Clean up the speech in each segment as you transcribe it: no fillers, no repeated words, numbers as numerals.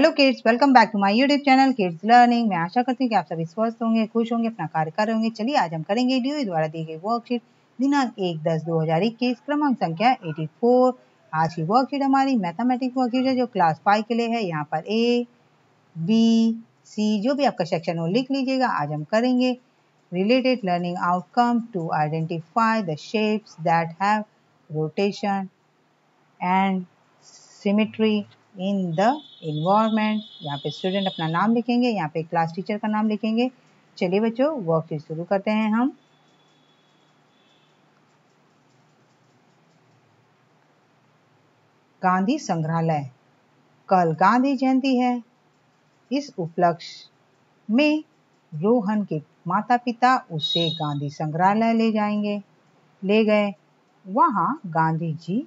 Hello kids, welcome back to my YouTube channel kids learning. मैं आशा करती हूँ कि आप सभी स्वस्थ होंगे, खुश होंगे, अपना कार्य कर रहे होंगे। चलिए आज हम करेंगे ड्यूई द्वारा दी गई वर्कशीट दिनांक 1/10/2021 क्रमांक संख्या 84। आज की वर्कशीट हमारी मैथमेटिक्स वर्कशीट है जो क्लास 5 के लिए है। यहाँ पर ए बी सी जो भी आपका सेक्शन हो लिख लीजिएगा। आज हम करेंगे related learning outcome to identify the shapes that have rotation and symmetry in the environment. यहाँ पे स्टूडेंट अपना नाम लिखेंगे, यहाँ पे क्लास टीचर का नाम लिखेंगे। चलिए बच्चों वर्कशीट शुरू करते हैं हम। गांधी संग्रहालय। कल गांधी जयंती है। इस उपलक्ष्य में रोहन के माता पिता उसे गांधी संग्रहालय ले गए। वहाँ गांधी जी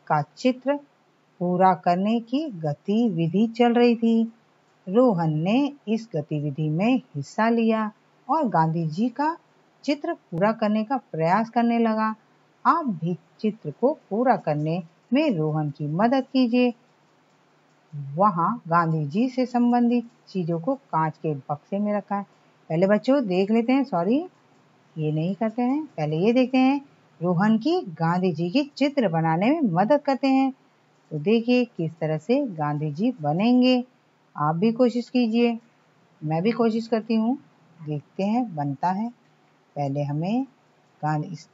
का चित्र पूरा करने की गतिविधि चल रही थी। रोहन ने इस गतिविधि में हिस्सा लिया और गांधी जी का चित्र पूरा करने का प्रयास करने लगा। आप भी चित्र को पूरा करने में रोहन की मदद कीजिए। वहाँ गांधी जी से संबंधित चीजों को कांच के बक्से में रखा है। पहले बच्चों देख लेते हैं, सॉरी ये नहीं करते हैं, पहले ये देखते हैं रोहन की गांधी जी की चित्र बनाने में मदद करते हैं। तो देखिए किस तरह से गांधी जी बनेंगे। आप भी कोशिश कीजिए, मैं भी कोशिश करती हूँ, देखते हैं बनता है। पहले हमें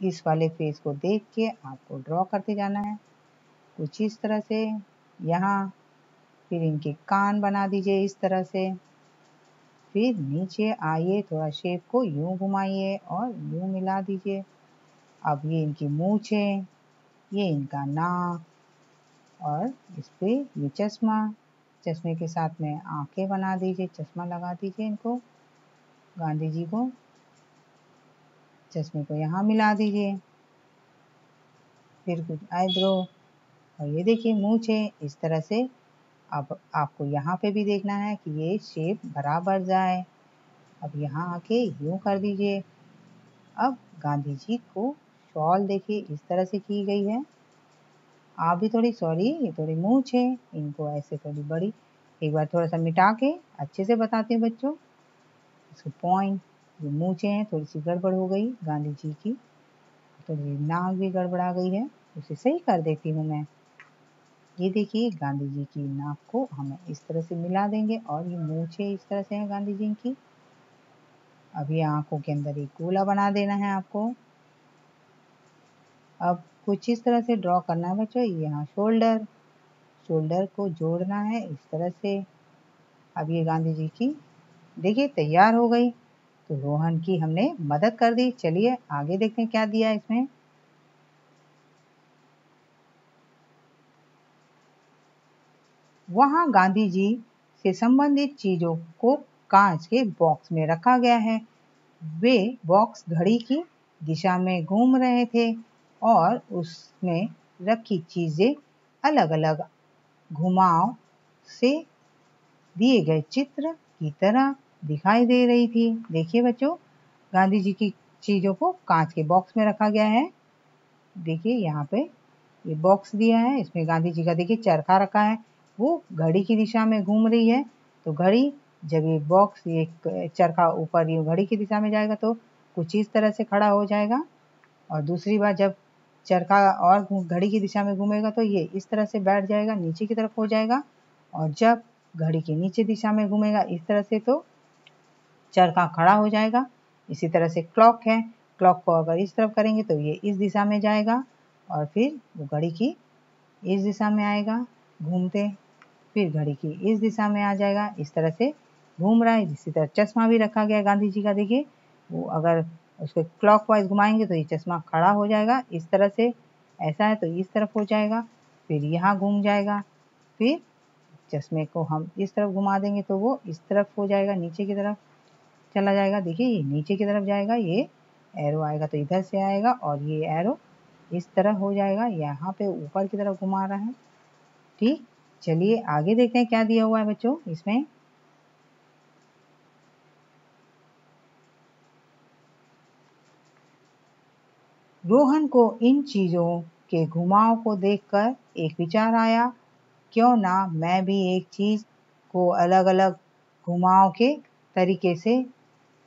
इस वाले फेस को देख के आपको ड्रॉ करते जाना है कुछ इस तरह से। यहाँ फिर इनके कान बना दीजिए इस तरह से। फिर नीचे आइए, थोड़ा शेप को यूं घुमाइए और यूं मिला दीजिए। अब ये इनकी मूंछें, ये इनका नाक और इस पे ये चश्मे के साथ में आंखें बना दीजिए, चश्मा लगा दीजिए इनको, गांधी जी को। चश्मे को यहाँ मिला दीजिए। फिर कुछ आईब्रो और ये देखिए मूंछें इस तरह से। अब आपको यहाँ पे भी देखना है कि ये शेप बराबर जाए। अब यहाँ आके यूं कर दीजिए। अब गांधी जी को शॉल देखिए इस तरह से की गई है। आप भी थोड़ी, सॉरी ये थोड़ी मूंछें, इनको ऐसे थोड़ी बड़ी, एक बार थोड़ा सा मिटा के अच्छे से बताती हूँ बच्चों। इसको पॉइंट, ये मूंछें हैं थोड़ी सी गड़बड़ हो गई गांधी जी की, थोड़ी नाक भी गड़बड़ा गई है, उसे सही कर देती हूँ मैं। ये देखिए गांधी जी की नाक को हमें इस तरह से मिला देंगे और ये मूंछें इस तरह से हैं गांधी जी की। अब ये आंखों के अंदर एक गोला बना देना है आपको। अब कुछ इस तरह से ड्रॉ करना है बच्चों। यहाँ शोल्डर को जोड़ना है इस तरह से। अब ये गांधी जी की देखिए तैयार हो गई। तो रोहन की हमने मदद कर दी। चलिए आगे देखते हैं क्या दिया इसमें। वहाँ गांधी जी से संबंधित चीजों को कांच के बॉक्स में रखा गया है। वे बॉक्स घड़ी की दिशा में घूम रहे थे और उसमें रखी चीजें अलग अलग घुमाव से दिए गए चित्र की तरह दिखाई दे रही थी। देखिए बच्चों गांधी जी की चीजों को कांच के बॉक्स में रखा गया है। देखिए यहाँ पे ये बॉक्स दिया है, इसमें गांधी जी का देखिए चरखा रखा है, वो घड़ी की दिशा में घूम रही है। तो घड़ी जब ये बॉक्स, ये चरखा ऊपर ये घड़ी की दिशा में जाएगा तो कुछ इस तरह से खड़ा हो जाएगा। और दूसरी बार जब चरखा और घड़ी की दिशा में घूमेगा तो ये इस तरह से बैठ जाएगा, नीचे की तरफ हो जाएगा। और जब घड़ी के नीचे दिशा में घूमेगा इस तरह से तो चरखा खड़ा हो जाएगा। इसी तरह से क्लॉक है, क्लॉक को अगर इस तरफ करेंगे तो ये इस दिशा में जाएगा और फिर वो घड़ी की इस दिशा में आएगा घूमते, फिर घड़ी की इस दिशा में आ जाएगा, इस तरह से घूम रहा है। इसी तरह चश्मा भी रखा गया गांधी जी का, देखिए वो अगर उसको क्लॉकवाइज घुमाएंगे तो ये चश्मा खड़ा हो जाएगा इस तरह से, ऐसा है तो इस तरफ हो जाएगा, फिर यहाँ घूम जाएगा, फिर चश्मे को हम इस तरफ घुमा देंगे तो वो इस तरफ हो जाएगा, नीचे की तरफ चला जाएगा। देखिए ये नीचे की तरफ जाएगा, ये एरो आएगा तो इधर से आएगा और ये एरो इस तरह हो जाएगा, यहाँ पे ऊपर की तरफ घुमा रहा है। ठीक, चलिए आगे देखते हैं क्या दिया हुआ है बच्चों इसमें। रोहन को इन चीजों के घुमाव को देखकर एक विचार आया, क्यों ना मैं भी एक चीज को अलग अलग घुमाव के तरीके से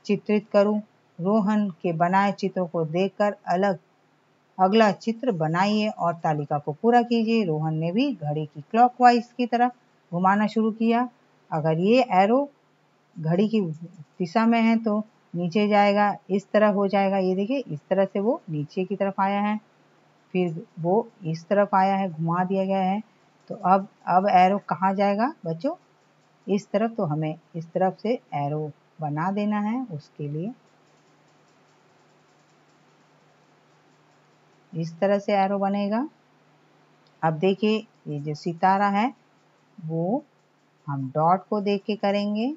चित्रित करूं। रोहन के बनाए चित्रों को देखकर अगला चित्र बनाइए और तालिका को पूरा कीजिए। रोहन ने भी घड़ी की क्लॉकवाइज की तरह घुमाना शुरू किया। अगर ये एरो घड़ी की दिशा में है तो नीचे जाएगा, इस तरह हो जाएगा। ये देखिए इस तरह से वो नीचे की तरफ आया है, फिर वो इस तरफ आया है, घुमा दिया गया है। तो अब एरो कहाँ जाएगा बच्चों? इस तरफ। तो हमें इस तरफ से एरो बना देना है। उसके लिए इस तरह से एरो बनेगा। अब देखिए ये जो सितारा है वो हम डॉट को देख के करेंगे।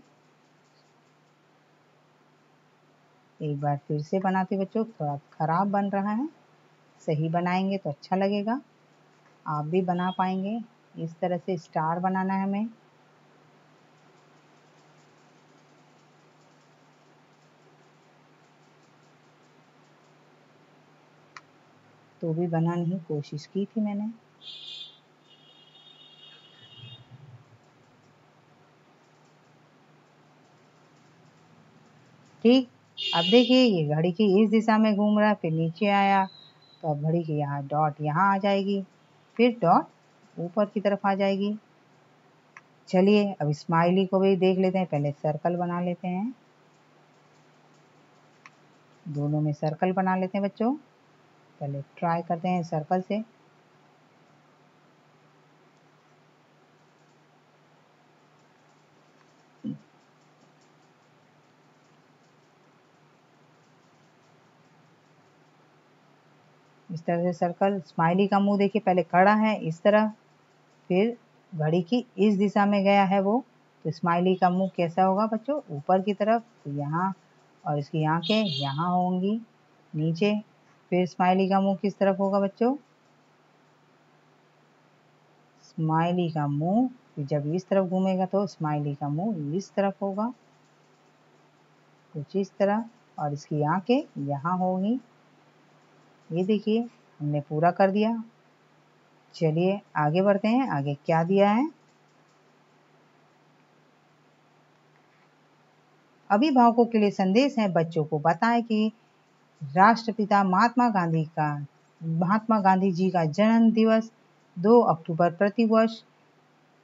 एक बार फिर से बनाते बच्चों, थोड़ा खराब बन रहा है, सही बनाएंगे तो अच्छा लगेगा, आप भी बना पाएंगे। इस तरह से स्टार बनाना है हमें। तो भी बनाने की कोशिश की थी मैंने। ठीक, अब देखिए ये घड़ी की इस दिशा में घूम रहा है, फिर नीचे आया, तो अब घड़ी की यहाँ डॉट यहाँ आ जाएगी, फिर डॉट ऊपर की तरफ आ जाएगी। चलिए अब स्माइली को भी देख लेते हैं। पहले सर्कल बना लेते हैं, दोनों में सर्कल बना लेते हैं बच्चों। पहले ट्राई करते हैं सर्कल से। इस तरह से सर्कल। स्माइली का मुंह देखिए पहले खड़ा है इस तरह, फिर घड़ी की इस दिशा में गया है वो, तो स्माइली का मुंह कैसा होगा बच्चों? ऊपर की तरफ। तो यहाँ, और इसकी आंखें यहाँ होंगी नीचे। फिर स्माइली का मुंह किस तरफ होगा बच्चों? स्माइली का मुंह जब इस तरफ घूमेगा तो स्माइली का मुंह इस तरफ होगा, कुछ इस तरह, और इसकी आंखें यहाँ होंगी। ये देखिए हमने पूरा कर दिया। चलिए आगे बढ़ते हैं, आगे क्या दिया है। अभिभावकों के लिए संदेश है, बच्चों को बताएं कि राष्ट्रपिता महात्मा गांधी जी का जन्म दिवस 2 अक्टूबर प्रतिवर्ष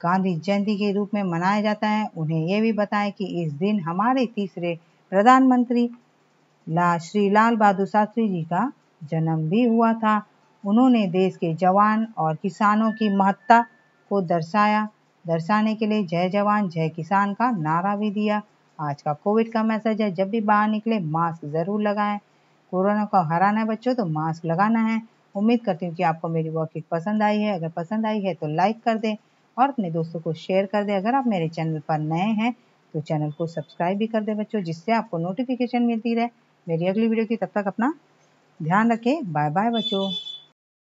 गांधी जयंती के रूप में मनाया जाता है। उन्हें यह भी बताएं कि इस दिन हमारे तीसरे प्रधानमंत्री श्री लाल बहादुर शास्त्री जी का जन्म भी हुआ था। उन्होंने देश के जवान और किसानों की महत्ता को दर्शाने के लिए जय जवान जय किसान का नारा भी दिया। आज का कोविड का मैसेज है, जब भी बाहर निकले मास्क जरूर लगाएं। कोरोना को हराना है बच्चों तो मास्क लगाना है। उम्मीद करती हूँ कि आपको मेरी वर्कशीट पसंद आई है। अगर पसंद आई है तो लाइक कर दें और अपने दोस्तों को शेयर कर दें। अगर आप मेरे चैनल पर नए हैं तो चैनल को सब्सक्राइब भी कर दें बच्चों, जिससे आपको नोटिफिकेशन मिलती रहे मेरी अगली वीडियो की। तब तक अपना ध्यान रखें। बाय बाय बच्चों।